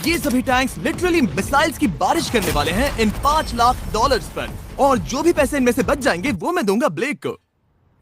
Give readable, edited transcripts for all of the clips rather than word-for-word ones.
ये सभी tanks literally missiles की बारिश करने वाले हैं इन $5 लाख पर, और जो भी पैसे इनमें से बच जाएंगे वो मैं दूंगा ब्लेक को।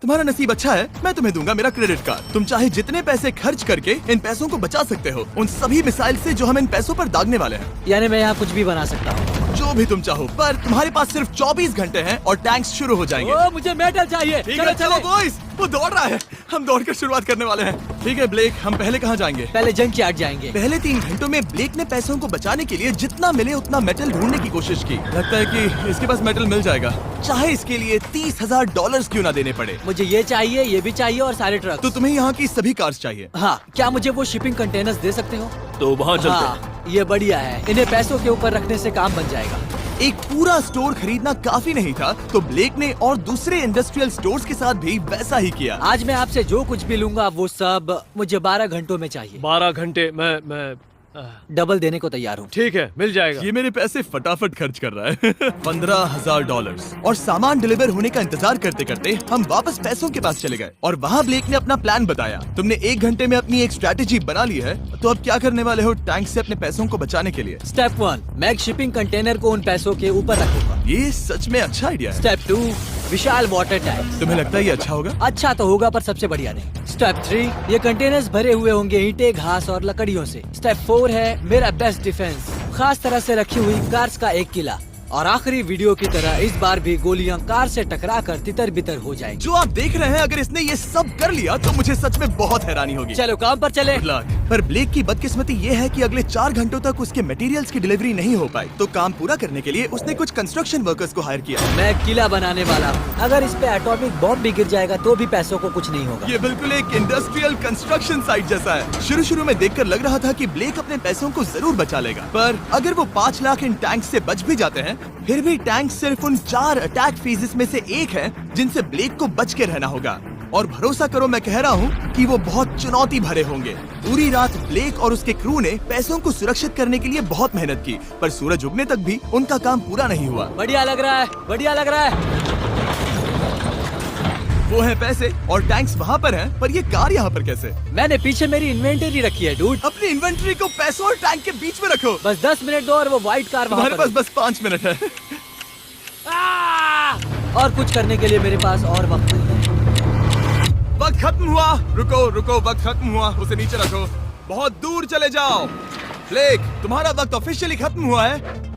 तुम्हारा नसीब अच्छा है, मैं तुम्हें दूंगा मेरा क्रेडिट कार्ड। तुम चाहे जितने पैसे खर्च करके इन पैसों को बचा सकते हो, उन सभी मिसाइल से जो हम इन पैसों पर दागने वाले हैं। यानी मैं यहाँ कुछ भी बना सकता हूँ? जो भी तुम चाहो, पर तुम्हारे पास सिर्फ 24 घंटे हैं और टैंक्स शुरू हो जाएंगे। ओ, मुझे मेडल चाहिए। चलो चलो बॉयज, वो दौड़ रहा है, हम दौड़कर शुरुआत करने वाले हैं। ठीक है ब्लेक, हम पहले कहाँ जाएंगे? पहले जंक यार्ड जाएंगे। पहले 3 घंटों में ब्लेक ने पैसों को बचाने के लिए जितना मिले उतना मेटल ढूंढने की कोशिश की। लगता है कि इसके पास मेटल मिल जाएगा, चाहे इसके लिए $30,000 क्यों ना देने पड़े। मुझे ये चाहिए, ये भी चाहिए और सारे ट्रक। तो तुम्हें यहाँ की सभी कार्स चाहिए? हाँ, क्या मुझे वो शिपिंग कंटेनर्स दे सकते हो? तो वहाँ चलते हैं। हाँ, ये बढ़िया है, इन्हें पैसों के ऊपर रखने से काम बन जाएगा। एक पूरा स्टोर खरीदना काफी नहीं था, तो ब्लेक ने और दूसरे इंडस्ट्रियल स्टोर्स के साथ भी वैसा ही किया। आज मैं आपसे जो कुछ भी लूंगा वो सब मुझे 12 घंटों में चाहिए। 12 घंटे मैं डबल देने को तैयार हूँ। ठीक है, मिल जाएगा। ये मेरे पैसे फटाफट खर्च कर रहा है। $15,000। और सामान डिलीवर होने का इंतजार करते करते हम वापस पैसों के पास चले गए, और वहाँ ब्लेक ने अपना प्लान बताया। तुमने 1 घंटे में अपनी एक स्ट्रैटेजी बना ली है, तो अब क्या करने वाले हो टैंक से अपने पैसों को बचाने के लिए? स्टेप 1, मैं एक शिपिंग कंटेनर को उन पैसों के ऊपर रखूंगा। ये सच में अच्छा आइडिया है। स्टेप 2, विशाल वाटर टैंक। तुम्हें लगता है ये अच्छा होगा? अच्छा तो होगा, पर सबसे बढ़िया नहीं। स्टेप 3, ये कंटेनर्स भरे हुए होंगे ईंटें, घास और लकड़ियों से। स्टेप 4 है मेरा बेस्ट डिफेंस, खास तरह से रखी हुई कार्स का एक किला। और आखिरी वीडियो की तरह इस बार भी गोलियां कार से टकराकर तितर बितर हो जाएंगी। जो आप देख रहे हैं, अगर इसने ये सब कर लिया तो मुझे सच में बहुत हैरानी होगी। चलो काम पर चले। Good luck। पर ब्लेक की बदकिस्मती ये है कि अगले 4 घंटों तक उसके मटेरियल्स की डिलीवरी नहीं हो पाई, तो काम पूरा करने के लिए उसने कुछ कंस्ट्रक्शन वर्कर्स को हायर किया। मैं किला बनाने वाला हूँ, अगर इस पे एटॉमिक बॉम्ब भी गिर जाएगा तो भी पैसों को कुछ नहीं होगा। ये बिल्कुल एक इंडस्ट्रियल कंस्ट्रक्शन साइट जैसा है। शुरू में देखकर लग रहा था कि ब्लेक अपने पैसों को जरूर बचा लेगा, पर अगर वो 5 लाख इन टैंक से बच भी जाते हैं, फिर भी टैंक सिर्फ उन 4 अटैक फेजेस में से एक है जिनसे ब्लेक को बच के रहना होगा। और भरोसा करो, मैं कह रहा हूँ कि वो बहुत चुनौती भरे होंगे। पूरी रात ब्लेक और उसके क्रू ने पैसों को सुरक्षित करने के लिए बहुत मेहनत की, पर सूरज उगने तक भी उनका काम पूरा नहीं हुआ। बढ़िया लग रहा है, बढ़िया लग रहा है। वो है पैसे और टैंक्स वहाँ पर हैं, पर ये कार यहाँ पर कैसे? मैंने पीछे मेरी इन्वेंटरी रखी है डूड। अपनी इन्वेंटरी को पैसों और टैंक के बीच में रखो। बस 10 मिनट दो और वो व्हाइट कार वहाँ तुम्हारे पर पास बस 5 मिनट है। और कुछ करने के लिए मेरे पास और वक्त नहीं है। वक्त खत्म हुआ। रुको रुको, वक्त खत्म हुआ, उसे नीचे रखो। बहुत दूर चले जाओ। ब्लेक, तुम्हारा वक्त ऑफिशियली खत्म हुआ है।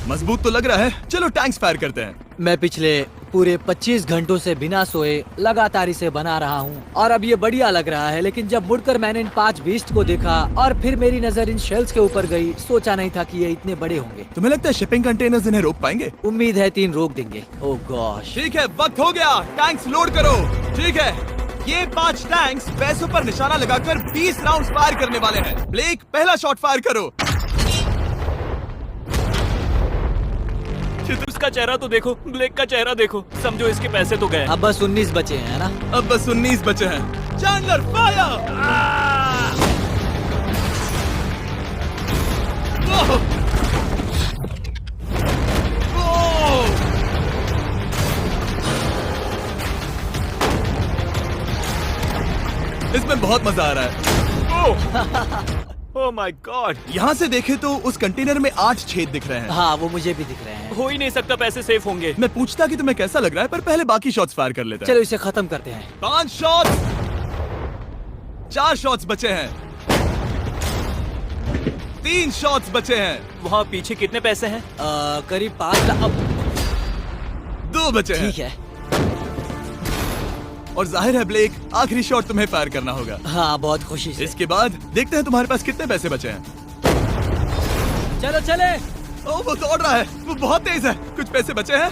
मजबूत तो लग रहा है। चलो टैंक्स फायर करते हैं। मैं पिछले पूरे 25 घंटों से बिना सोए लगातार इसे बना रहा हूँ और अब ये बढ़िया लग रहा है, लेकिन जब मुड़कर मैंने इन 5 बीस्ट को देखा और फिर मेरी नजर इन शेल्स के ऊपर गई, सोचा नहीं था कि ये इतने बड़े होंगे। तुम्हें लगता है शिपिंग कंटेनर्स इन्हें रोक पाएंगे? उम्मीद है 3 रोक देंगे। ओह गॉश। ठीक है, वक्त हो गया। टैंक्स लोड करो। ठीक है, ये 5 टैंक्स पैसों पर निशाना लगाकर 20 राउंड फायर करने वाले हैं। ब्लेक, पहला शॉट फायर करो। उसका चेहरा तो देखो, ब्लेक का चेहरा देखो, समझो इसके पैसे तो गए। अब बस 19 बचे हैं ना? अब बस 19 बचे हैं। Chandler fire. इसमें बहुत मजा आ रहा है। ओह माय गॉड। यहाँ से देखे तो उस कंटेनर में 8 छेद दिख रहे हैं। हाँ, वो मुझे भी दिख रहे हैं। हो ही नहीं सकता, पैसे सेफ होंगे। मैं पूछता कि तुम्हें कैसा लग रहा है, पर पहले बाकी शॉट्स फायर कर लेते हैं। चलो इसे खत्म करते हैं। 5 शॉट्स, 4 शॉट्स बचे हैं, 3 शॉट्स बचे हैं। वहाँ पीछे कितने पैसे हैं? करीब 5 लाख। 2 बचे हैं। ठीक है। और जाहिर है ब्लेक, आखिरी शॉट तुम्हें फायर करना होगा। हाँ, बहुत खुशी से। इसके बाद देखते हैं तुम्हारे पास कितने पैसे बचे हैं। चलो चले। ओह, वो दौड़ रहा है, वो बहुत तेज है। कुछ पैसे बचे हैं।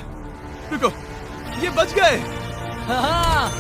रुको, ये बच गए। हाँ,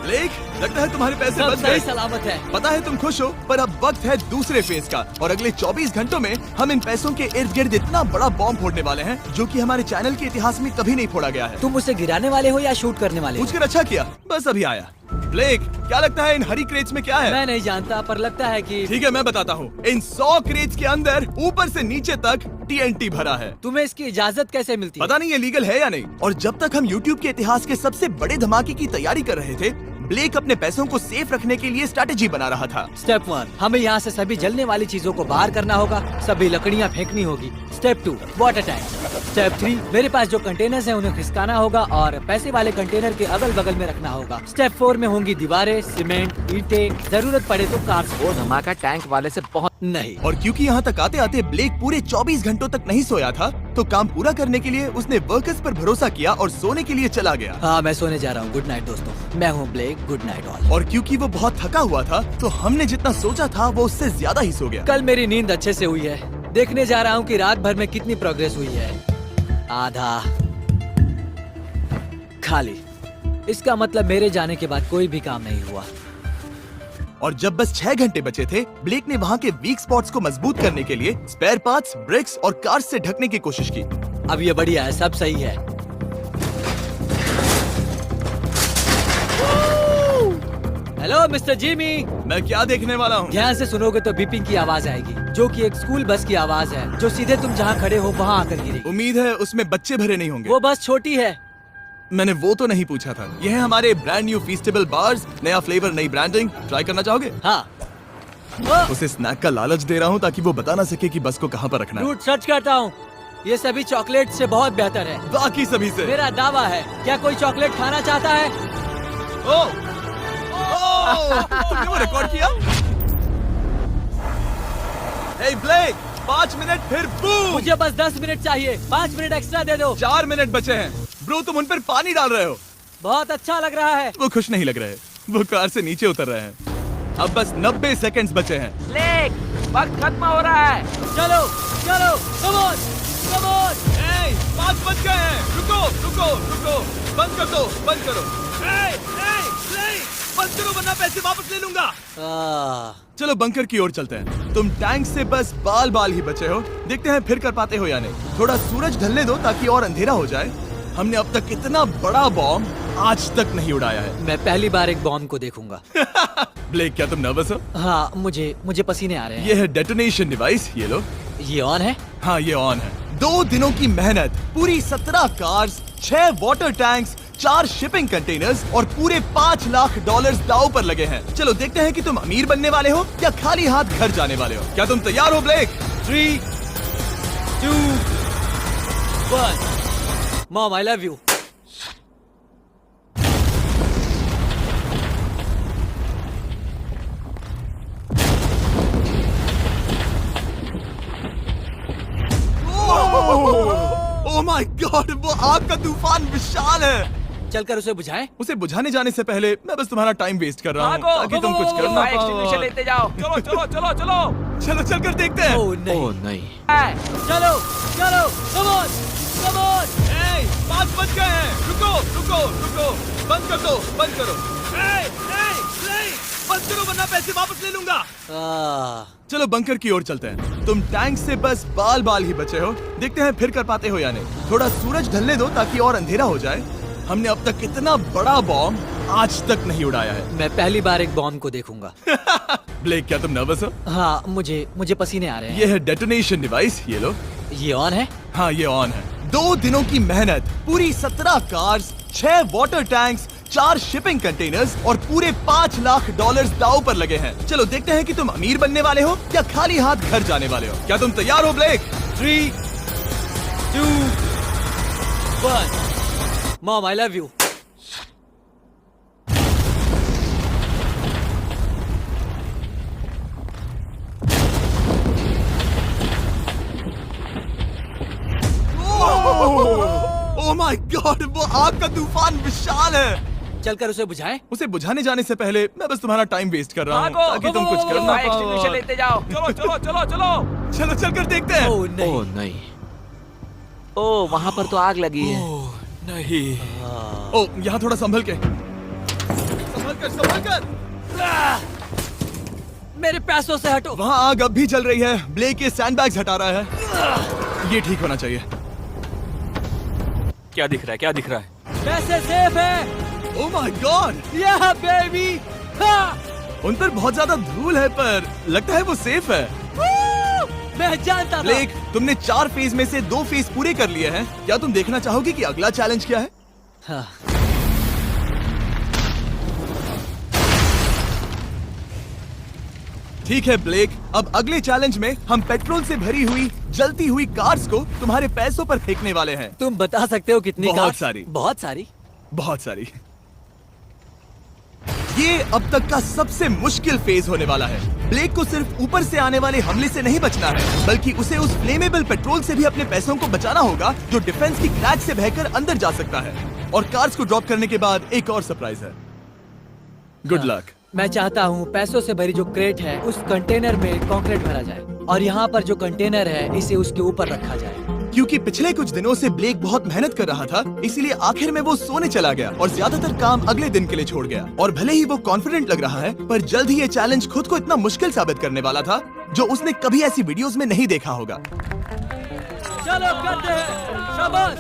ब्लेक, लगता है तुम्हारे पैसे सब बच सही गए। सलामत है। पता है तुम खुश हो, पर अब वक्त है दूसरे फेज का, और अगले 24 घंटों में हम इन पैसों के इर्द गिर्द इतना बड़ा बॉम्ब फोड़ने वाले हैं जो कि हमारे चैनल के इतिहास में कभी नहीं फोड़ा गया है। तुम उसे गिराने वाले हो या शूट करने वाले हो? पूछकर अच्छा किया, बस अभी आया। ब्लेक, क्या लगता है इन हरी क्रेट्स में क्या है? मैं नहीं जानता, पर लगता है कि ठीक है, मैं बताता हूँ। इन 100 क्रेट्स के अंदर ऊपर से नीचे तक TNT भरा है। तुम्हें इसकी इजाजत कैसे मिलती है? पता नहीं ये लीगल है या नहीं। और जब तक हम YouTube के इतिहास के सबसे बड़े धमाके की तैयारी कर रहे थे, ब्लेक अपने पैसों को सेफ रखने के लिए स्ट्रैटेजी बना रहा था। स्टेप 1, हमें यहाँ से सभी जलने वाली चीजों को बाहर करना होगा, सभी लकड़ियाँ फेंकनी होगी। Step 2, water tank. स्टेप 3, मेरे पास जो कंटेनर्स हैं उन्हें खिसकाना होगा और पैसे वाले कंटेनर के अगल बगल में रखना होगा। स्टेप 4 में होंगी दीवारें, सीमेंट, ईंटें, जरूरत पड़े तो कार्स। वो धमाका टैंक वाले से बहुत नहीं। और क्योंकि यहाँ तक आते आते ब्लेक पूरे 24 घंटों तक नहीं सोया था, तो काम पूरा करने के लिए उसने वर्कर्स पर भरोसा किया और सोने के लिए चला गया। हाँ, मैं सोने जा रहा हूँ। गुड नाइट दोस्तों, मैं हूँ ब्लेक। Good night all. और क्योंकि वो बहुत थका हुआ था, तो हमने जितना सोचा था वो उससे ज्यादा ही सो गया। कल मेरी नींद अच्छे से हुई है। देखने जा रहा हूँ कि रात भर में कितनी प्रोग्रेस हुई है। आधा खाली। इसका मतलब मेरे जाने के बाद कोई भी काम नहीं हुआ। और जब बस 6 घंटे बचे थे, ब्लेक ने वहाँ के वीक स्पॉट्स को मजबूत करने के लिए स्पेयर पार्ट्स, ब्रिक्स और कार्स से ढकने की कोशिश की। अब ये बढ़िया है, सब सही है। Hello mister Jimmy. मैं क्या देखने वाला हूँ? ध्यान से सुनोगे तो बीपिंग की आवाज आएगी, जो कि एक स्कूल बस की आवाज है, जो सीधे तुम जहाँ खड़े हो वहाँ आकर गिरेगी। उम्मीद है उसमें बच्चे भरे नहीं होंगे। वो बस छोटी है। मैंने वो तो नहीं पूछा था। यह है हमारे ब्रांड न्यू फीस्टेबल बार्स, नया फ्लेवर, नई ब्रांडिंग। ट्राई करना चाहोगे? हाँ। उसे स्नैक का लालच दे रहा हूँ ताकि वो बता ना सके कि बस को कहाँ पर रखना है। झूठ सच करता हूँ, ये सभी चॉकलेट से बहुत बेहतर है। बाकी सभी से। मेरा दावा है। क्या कोई चॉकलेट खाना चाहता है? तुमने वो रिकॉर्ड किया? Hey ब्लेक, 5 मिनट फिर बूम। मुझे बस 10 मिनट चाहिए। 5 मिनट एक्स्ट्रा दे दो। 4 मिनट बचे हैं। ब्रो, तुम उन पर पानी डाल रहे हो। बहुत अच्छा लग रहा है। वो खुश नहीं लग रहे। वो कार से नीचे उतर रहे हैं। अब बस 90 सेकंड्स बचे हैं। ब्लेक, वक्त खत्म हो रहा है। चलो चलो, कम ऑन कम ऑन। 5 बज गए हैं। रुको रुको रुको, बंद कर दो, बंद करो। ब्लेक, बंद करो वरना पैसे वापस ले लूंगा। चलो बंकर की ओर चलते हैं। तुम टैंक से बस बाल बाल ही बचे हो। देखते हैं फिर कर पाते हो या नहीं। थोड़ा सूरज ढलने दो ताकि और अंधेरा हो जाए। हमने अब तक इतना बड़ा बॉम्ब आज तक नहीं उड़ाया है। मैं पहली बार एक बॉम्ब को देखूंगा। ब्लेक, क्या तुम नर्वस हो? हाँ, मुझे पसीने आ रहे हैं। ये है डेटोनेशन डिवाइस, ये लो। ये ऑन है? हाँ, ये ऑन है। 2 दिनों की मेहनत, पूरी 17 cars, 6 water tanks, 4 shipping containers और पूरे $5 लाख दांव पर लगे हैं। चलो देखते हैं कि तुम अमीर बनने वाले हो या खाली हाथ घर जाने वाले हो। क्या तुम तैयार हो Blake? 3, 2, 1। Mom, I love you. Oh my God, वो आग का तूफान विशाल है। चलकर उसे बुझाएं। उसे बुझाने जाने से पहले मैं बस तुम्हारा टाइम वेस्ट कर रहा हूँ भागो, ताकि तुम कुछ कर ना फायर एक्सटिंग्विशर पाओ। लेते जाओ। चलो चलो चलो चलो। चलो चलकर देखते हैं। ओह नहीं। नहीं। चलो चलो, कम ऑन कम ऑन। 5 बज गए हैं। रुको रुको रुको, बंद कर दो, बंद करो। बंद करो वरना पैसे वापस ले लूंगा। चलो बंकर की ओर चलते हैं। तुम टैंक से बस बाल बाल ही बचे हो। देखते हैं फिर कर पाते हो या नहीं। थोड़ा सूरज ढलने दो ताकि और अंधेरा हो जाए। हमने अब तक इतना बड़ा बॉम्ब आज तक नहीं उड़ाया है। मैं पहली बार एक बॉम्ब को देखूंगा। ब्लेक, क्या तुम नर्वस हो? हाँ, मुझे पसीने आ रहे हैं। ये है डेटोनेशन डिवाइस, ये लो। ये ऑन है? हाँ, ये ऑन है। 2 दिनों की मेहनत, पूरी 17 cars, 6 water tanks, 4 shipping containers और पूरे $5 लाख दांव पर लगे हैं। चलो देखते हैं कि तुम अमीर बनने वाले हो या खाली हाथ घर जाने वाले हो। क्या तुम तैयार हो Blake? 3, 2, 1। Mom, I love you. Oh my God, वो आग का तूफान विशाल है। चलकर उसे बुझाएं। उसे बुझाने जाने से पहले मैं बस तुम्हारा टाइम वेस्ट कर रहा हूँ भागो, ताकि तुम कुछ कर ना फायर एक्सटिंग्विशर पाओ। लेते जाओ। चलो चलो चलो चलो। चलो चलकर देखते हैं। ओह नहीं। नहीं। ओह, वहाँ पर तो आग लगी है। नहीं। ओह, यहाँ थोड़ा संभल के, संभल कर, संभल कर। मेरे पैसों से हटो। वहाँ आग अब भी जल रही है। ब्लेक ये सैंडबैग्स हटा रहा है। ये ठीक होना चाहिए। क्या दिख रहा है, क्या दिख रहा है? पैसे सेफ है। ओह माय गॉड, या बेबी। उन पर बहुत ज्यादा धूल है पर लगता है वो सेफ है। मैं जानता था। ब्लेक, तुमने 4 फेज में से 2 फेज पूरे कर लिए हैं। क्या तुम देखना चाहोगे कि अगला चैलेंज क्या है? हाँ। ठीक है ब्लेक, अब अगले चैलेंज में हम पेट्रोल से भरी हुई जलती हुई कार्स को तुम्हारे पैसों पर फेंकने वाले हैं। तुम बता सकते हो कितनी बहुत कार? सारी। बहुत सारी। बहुत सारी। ये अब तक का सबसे मुश्किल फेज होने वाला है। ब्लेक को सिर्फ ऊपर से आने वाले हमले से नहीं बचना है, बल्कि उसे उस फ्लेमेबल पेट्रोल से भी अपने पैसों को बचाना होगा जो डिफेंस की क्रैक से बहकर अंदर जा सकता है। और कार्स को ड्रॉप करने के बाद एक और सरप्राइज है। Good luck. मैं चाहता हूँ पैसों से भरी जो क्रेट है उस कंटेनर में कंक्रीट भरा जाए और यहाँ पर जो कंटेनर है इसे उसके ऊपर रखा जाए। क्योंकि पिछले कुछ दिनों से ब्लेक बहुत मेहनत कर रहा था, इसीलिए आखिर में वो सोने चला गया और ज्यादातर काम अगले दिन के लिए छोड़ गया। और भले ही वो कॉन्फिडेंट लग रहा है, पर जल्द ही ये चैलेंज खुद को इतना मुश्किल साबित करने वाला था जो उसने कभी ऐसी वीडियोस में नहीं देखा होगा। चलो करते हैं। शाबाश।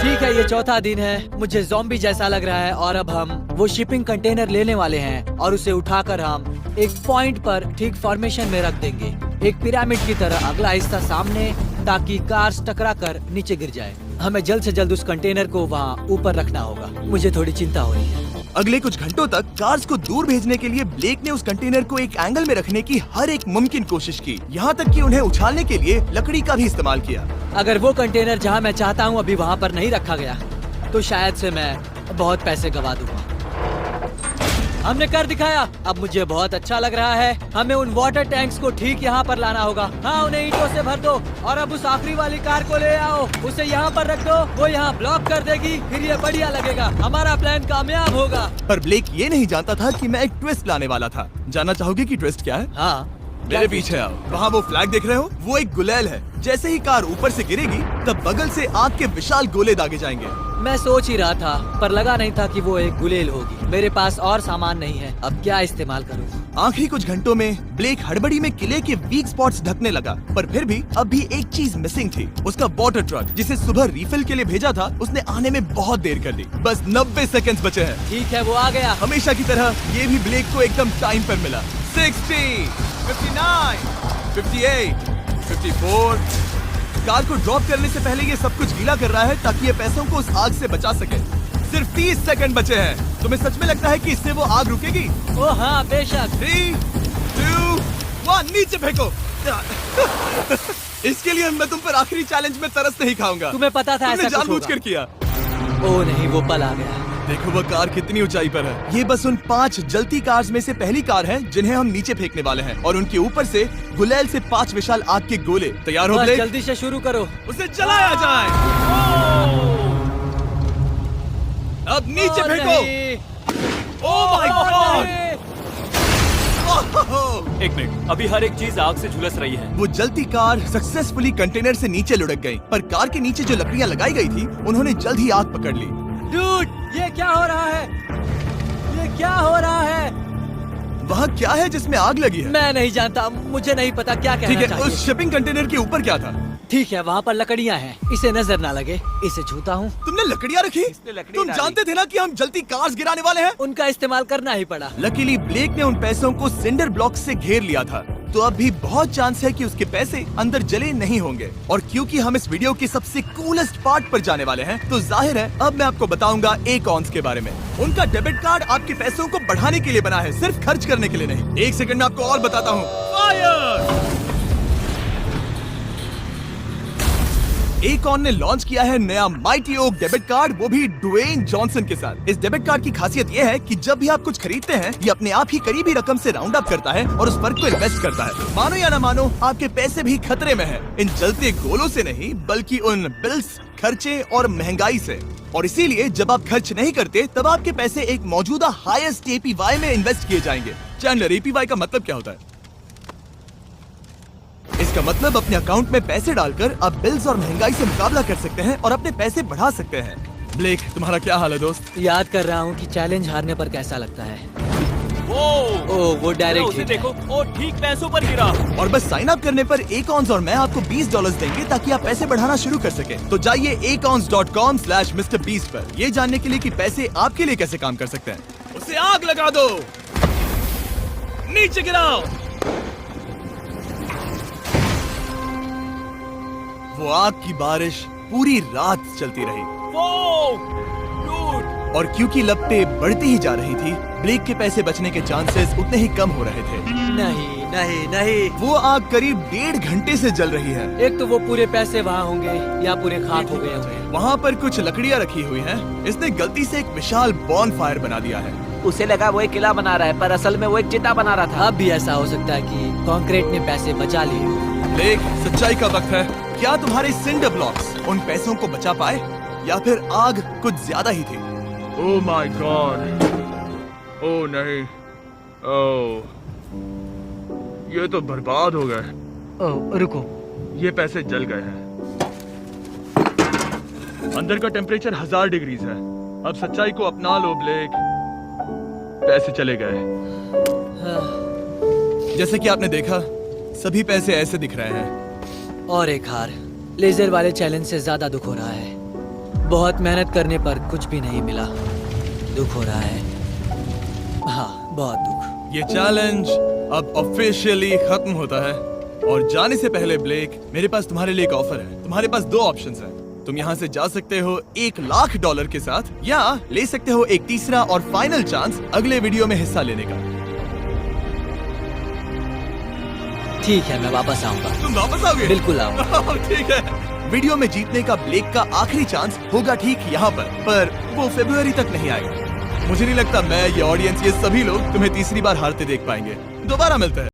ठीक है, ये चौथा दिन है। मुझे ज़ॉम्बी जैसा लग रहा है और अब हम वो शिपिंग कंटेनर लेने वाले हैं और उसे उठाकर हम एक पॉइंट पर ठीक फॉर्मेशन में रख देंगे, एक पिरामिड की तरह। अगला हिस्सा सामने, ताकि कार्स टकरा कर नीचे गिर जाए। हमें जल्द से जल्द उस कंटेनर को वहाँ ऊपर रखना होगा। मुझे थोड़ी चिंता हो रही है। अगले कुछ घंटों तक कार्स को दूर भेजने के लिए ब्लेक ने उस कंटेनर को एक एंगल में रखने की हर एक मुमकिन कोशिश की, यहाँ तक कि उन्हें उछालने के लिए लकड़ी का भी इस्तेमाल किया। अगर वो कंटेनर जहाँ मैं चाहता हूँ अभी वहाँ पर नहीं रखा गया तो शायद से मैं बहुत पैसे गवा दूंगा। हमने कर दिखाया। अब मुझे बहुत अच्छा लग रहा है। हमें उन वाटर टैंक्स को ठीक यहाँ पर लाना होगा। हाँ, उन्हें ईंटों से भर दो और अब उस आखिरी वाली कार को ले आओ। उसे यहाँ पर रख दो, वो यहाँ ब्लॉक कर देगी, फिर ये बढ़िया लगेगा। हमारा प्लान कामयाब होगा। पर ब्लेक ये नहीं जानता था कि मैं एक ट्विस्ट लाने वाला था। जानना चाहोगे कि ट्विस्ट क्या है? हाँ, मेरे पीछे आओ। वहाँ वो फ्लैग देख रहे हो? वो एक गुलेल है। जैसे ही कार ऊपर से गिरेगी, तब बगल से आग के विशाल गोले दागे जाएंगे। मैं सोच ही रहा था, पर लगा नहीं था कि वो एक गुलेल होगी। मेरे पास और सामान नहीं है, अब क्या इस्तेमाल करूँ? आखिरी कुछ घंटों में ब्लेक हड़बड़ी में किले के वीक स्पॉट्स ढकने लगा, पर फिर भी अब भी एक चीज मिसिंग थी। उसका वाटर ट्रक, जिसे सुबह रिफिल के लिए भेजा था, उसने आने में बहुत देर कर दी। बस 90 सेकंड्स बचे हैं। ठीक है, वो आ गया। हमेशा की तरह ये भी ब्लेक को एकदम टाइम पर मिला। 60, 59, 58, 54। कार को ड्रॉप करने से पहले ये सब कुछ गीला कर रहा है ताकि ये पैसों को उस आग से बचा सके। सिर्फ 30 सेकंड बचे हैं। तुम्हें सच में लगता है कि इससे वो आग रुकेगी? ओ हाँ, बेशक। 3, 2, 1, नीचे फेंको। इसके लिए मैं तुम पर आखिरी चैलेंज में तरस नहीं खाऊंगा। तुम्हें पता था तुमने ऐसा कुछ जानबूझकर होगा। किया। ओ नहीं, वो पल आ गया। देखो वो कार कितनी ऊंचाई पर है। ये बस उन 5 जलती कार्स में से पहली कार है जिन्हें हम नीचे फेंकने वाले हैं, और उनके ऊपर से गुलेल से 5 विशाल आग के गोले। तैयार हो बस ब्लेक? जल्दी से शुरू करो। उसे जलाया जाए। अब नीचे ओ फेंको। नहीं। Oh my oh God! नहीं। एक मिनट, अभी हर एक चीज आग से झुलस रही है। वो जलती कार सक्सेसफुली कंटेनर से नीचे लुढ़क गई, पर कार के नीचे जो लकड़ियां लगाई गई थी, उन्होंने जल्द ही आग पकड़ ली। डूड, ये क्या हो रहा है? ये क्या हो रहा है? वहाँ क्या है जिसमें आग लगी है? मैं नहीं जानता, मुझे नहीं पता क्या ठीक कहना है, चाहिए। उस शिपिंग कंटेनर के ऊपर क्या था? ठीक है, वहाँ पर लकड़ियाँ हैं, इसे नजर ना लगे। इसे छूता हूँ। तुमने लकड़ियाँ रखी? इसने लकड़ी तुम डाली। जानते थे ना कि हम जलती कार्स गिराने वाले हैं? उनका इस्तेमाल करना ही पड़ा। लकीली ब्लेक ने उन पैसों को सिंडर ब्लॉक से घेर लिया था, तो अब भी बहुत चांस है कि उसके पैसे अंदर जले नहीं होंगे। और क्योंकि हम इस वीडियो के सबसे कूलेस्ट पार्ट पर जाने वाले हैं, तो जाहिर है अब मैं आपको बताऊंगा एकॉन्स के बारे में। उनका डेबिट कार्ड आपके पैसों को बढ़ाने के लिए बना है, सिर्फ खर्च करने के लिए नहीं। एक सेकंड में आपको और बताता हूँ। फायर! एकॉन ने लॉन्च किया है नया माइटी ओक डेबिट कार्ड, वो भी ड्वेन जॉनसन के साथ। इस डेबिट कार्ड की खासियत ये है कि जब भी आप कुछ खरीदते हैं, ये अपने आप ही करीबी रकम से राउंड अप करता है और उस फर्क को इन्वेस्ट करता है। मानो या ना मानो, आपके पैसे भी खतरे में हैं। इन जलते गोलों से नहीं, बल्कि उन बिल्स, खर्चे और महंगाई से। और इसीलिए जब आप खर्च नहीं करते, तब आपके पैसे एक मौजूदा हाईएस्ट APY में इन्वेस्ट किए जाएंगे। चैंडलर, APY का मतलब क्या होता है? इसका मतलब अपने अकाउंट में पैसे डालकर आप बिल्स और महंगाई से मुकाबला कर सकते हैं और अपने पैसे बढ़ा सकते हैं। ब्लेक, तुम्हारा क्या हाल है दोस्त? याद कर रहा हूँ कि चैलेंज हारने पर कैसा लगता है। वो अरे डायरेक्ट उसे हिट देखो, ओ ठीक पैसों पर गिरा। और बस साइन अप करने पर एकॉन्स और मैं आपको $20 देंगे ताकि आप पैसे बढ़ाना शुरू कर सके। तो जाइए acons.com/MrBeast पर, ये जानने के लिए कि पैसे आपके लिए कैसे काम कर सकते हैं। उसे आग लगा दो, नीचे गिराओ। वो आग की बारिश पूरी रात चलती रही, और क्योंकि लपटें बढ़ती ही जा रही थी, ब्लेक के पैसे बचने के चांसेस उतने ही कम हो रहे थे। नहीं, नहीं नहीं, वो आग करीब 1.5 घंटे से जल रही है। एक तो वो पूरे पैसे वहाँ होंगे या पूरे खाक हो गए होंगे। वहाँ पर कुछ लकड़ियाँ रखी हुई हैं। इसने गलती से एक विशाल बॉन फायर बना दिया है। उसे लगा वो एक किला बना रहा है, पर असल में वो एक चिता बना रहा था। अब भी ऐसा हो सकता है कि कंक्रीट ने पैसे बचा लिए। ब्लेक, सच्चाई का वक्त है। क्या तुम्हारे सिंडर ब्लॉक्स उन पैसों को बचा पाए या फिर आग कुछ ज्यादा ही थी? ओह माय गॉड, ओह नहीं, ओह ये तो बर्बाद हो गए। ओह रुको, ये पैसे जल गए हैं। अंदर का टेम्परेचर 1000 डिग्रीज है। अब सच्चाई को अपना लो ब्लेक, पैसे चले गए। जैसे कि आपने देखा, सभी पैसे ऐसे दिख रहे हैं। और एक हार। लेजर वाले चैलेंज से ज्यादा दुख हो रहा है। बहुत मेहनत करने पर कुछ भी नहीं मिला। दुख हो रहा है, हाँ बहुत दुख। ये चैलेंज अब ऑफिशियली खत्म होता है। और जाने से पहले ब्लेक, मेरे पास तुम्हारे लिए एक ऑफर है। तुम्हारे पास 2 ऑप्शंस हैं। तुम यहाँ से जा सकते हो $1,00,000 के साथ, या ले सकते हो एक तीसरा और फाइनल चांस अगले वीडियो में हिस्सा लेने का। ठीक है, मैं वापस आऊंगा। तुम वापस आओगे? बिल्कुल आऊंगा। ठीक है। वीडियो में जीतने का ब्लेक का आखिरी चांस होगा ठीक यहाँ पर वो फरवरी तक नहीं आएगा। मुझे नहीं लगता मैं, ये ऑडियंस, ये सभी लोग तुम्हें तीसरी बार हारते देख पाएंगे। दोबारा मिलते हैं।